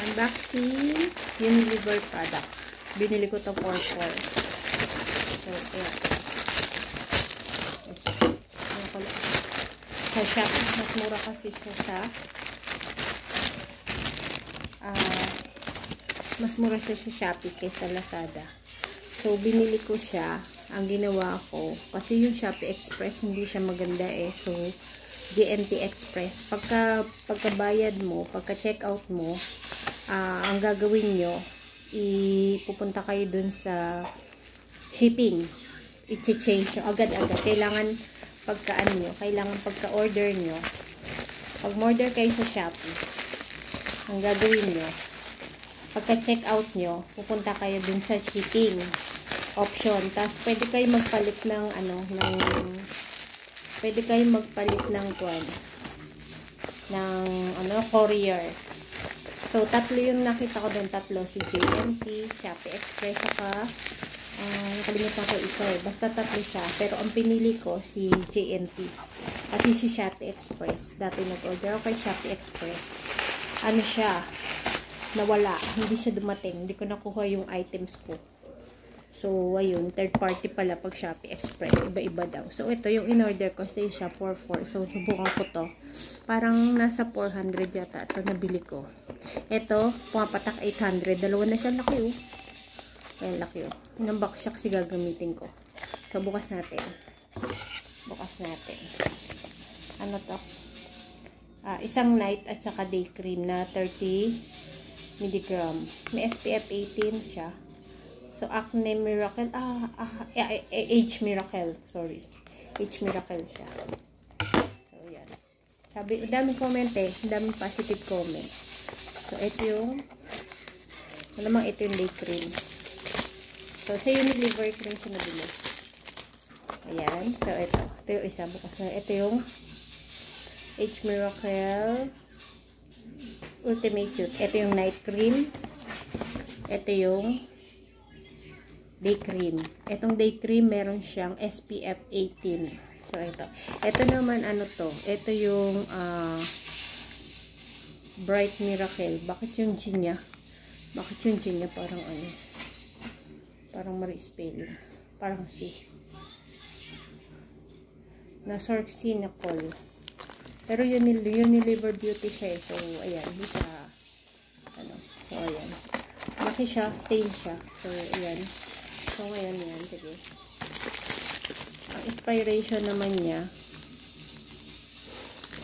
Unboxing Unilever products. Binili ko ito 4-4. So, ayan. Sa Shopee, mas mura kasi siya sa mas mura siya sa Shopee kaysa Lazada. So, binili ko siya. Ang ginawa ko, kasi yung Shopee Express, hindi siya maganda eh. So, GNT Express. Pagkabayad mo, pagka-check out mo, ang gagawin nyo, ipupunta kayo dun sa shipping. I-change nyo agad-agad. Kailangan kailangan pagka-order nyo, pag-order kayo sa Shopee, ang gagawin nyo, pagka-check out nyo, pupunta kayo dun sa shipping option. Tapos, pwede kayo magpalit ng courier. So, tatlo yung nakita ko doon. Tatlo. Si GNT, Shopee Express, saka nakalimutan ko isa eh. Basta tatlo siya. Pero ang pinili ko, si GNT. Kasi si Shopee Express. Dati nag-order ako kay Shopee Express. Ano siya? Nawala. Hindi siya dumating. Hindi ko nakuha yung items ko. So, ayun, third party pala pag Shopee Express. Iba-iba daw. So, ito yung in-order ko. Say siya 4-4. So, subukan ko to. Parang nasa 400 yata. Ito nabili ko. Ito, pumapatak 800. Dalawa na siya. Laki oh. Ayan, laki oh. Inambak siya kasi gagamitin ko. So, bukas natin. Ano to? Isang night at saka day cream na 30 mg. May SPF 18 siya. So, Acne Miracle. Age Miracle. Sorry. Age Miracle siya. So, yan. Sabi, daming comment eh. Daming positive comment. So, ito yung malamang ito yung day cream. So, sa Unilever cream siya nabili. Ayan. So, ito. Ito yung isa. Bukas na. Ito yung Age Miracle Ultimate Youth. Ito yung night cream. Ito yung day cream. Itong day cream, meron siyang SPF 18. So, ito. Ito naman, ano to? Ito yung Bright Miracle. Bakit yung G niya? Parang ano? Parang mali spelling. Parang C. Nasorxinacol. Pero Unilever Beauty siya eh. So, ayan. Hindi siya, ano. So, ayan. Laki siya. Sale siya. So, ayan. So, ngayon yan. Sige. Ang expiration naman niya,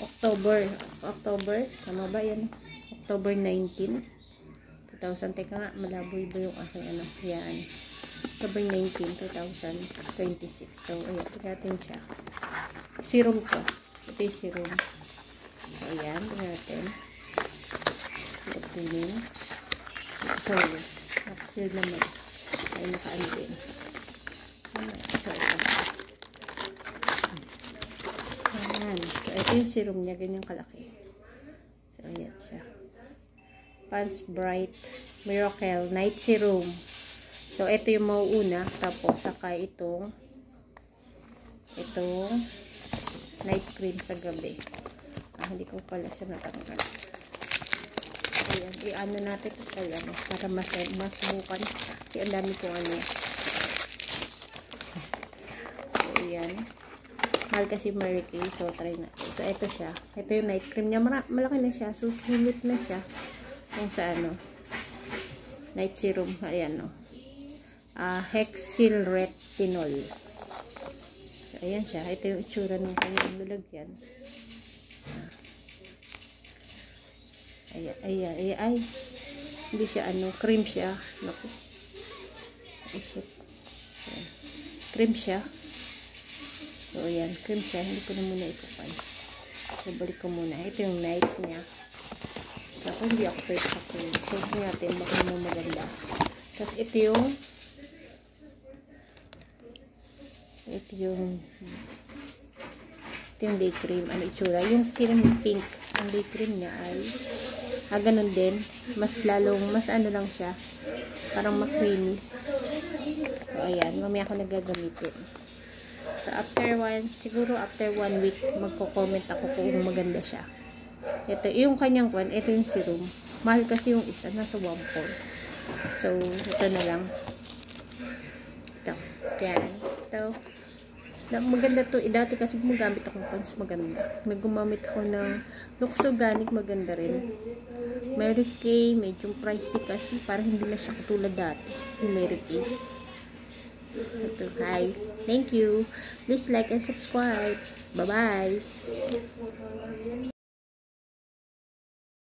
October. Tama ba yan? October 19. 2000. Teka nga, malabo iba yung aking ano. Yan. October 19, 2026. So, ayan. Tingnan siya. Serum to. Ito yung serum. So, ayan. Tingnan natin. Ito. Sorry. Nakasil naman. Ay, nakaano din. So, ayan. So, ito yung serum niya. Ganyan kalaki. So, ayan siya. Pants Bright Miracle Night Serum. So, ito yung mauuna. Tapos, saka itong night cream sa gabi. Hindi ko pala siya natanggal. Ayan, i-ano natin ito pala para masubukan kasi ang dami kong ano. So, ayan. Mahal kasi Mary Kay, so try natin. So, ito siya. Ito yung night cream niya. Malaki na siya. So, sulit na siya. Kung sa ano. Night serum. Ayan, no. Hexyl retinol. So, ayan siya. Ito yung itsura ng kanyang lalagyan. Ay. Hindi siya ano, cream siya. Naku. Cream siya. So, ayan. Cream siya. Hindi ko na muna ipapay. So, balik ko muna. Ito yung night niya. So, ako hindi ako pwede sa cream. So, natin. Baka mo maganda. Tapos, ito yung day cream. Ano itsura? Yung pink. Ang day cream niya ay ganun din. Mas ano lang siya. Parang ma-creamy. So, ayan. Mamaya ako nagagamitin. So, siguro after 1 week, magko-comment ako kung maganda siya. Ito, yung kanyang kwan, ito yung serum. Mahal kasi yung isa, nasa 1.4. So, ito na lang. Ito. Yan. Ito. Maganda to. Dati kasi gumagamit akong pants maganda. Nagumamit ako ng Lux Organic, maganda rin. Mary Kay, medyo pricey kasi. Parang hindi na siya katulad dati. Yung Mary Kay. Ito, hi. Thank you. Please like and subscribe. Bye-bye.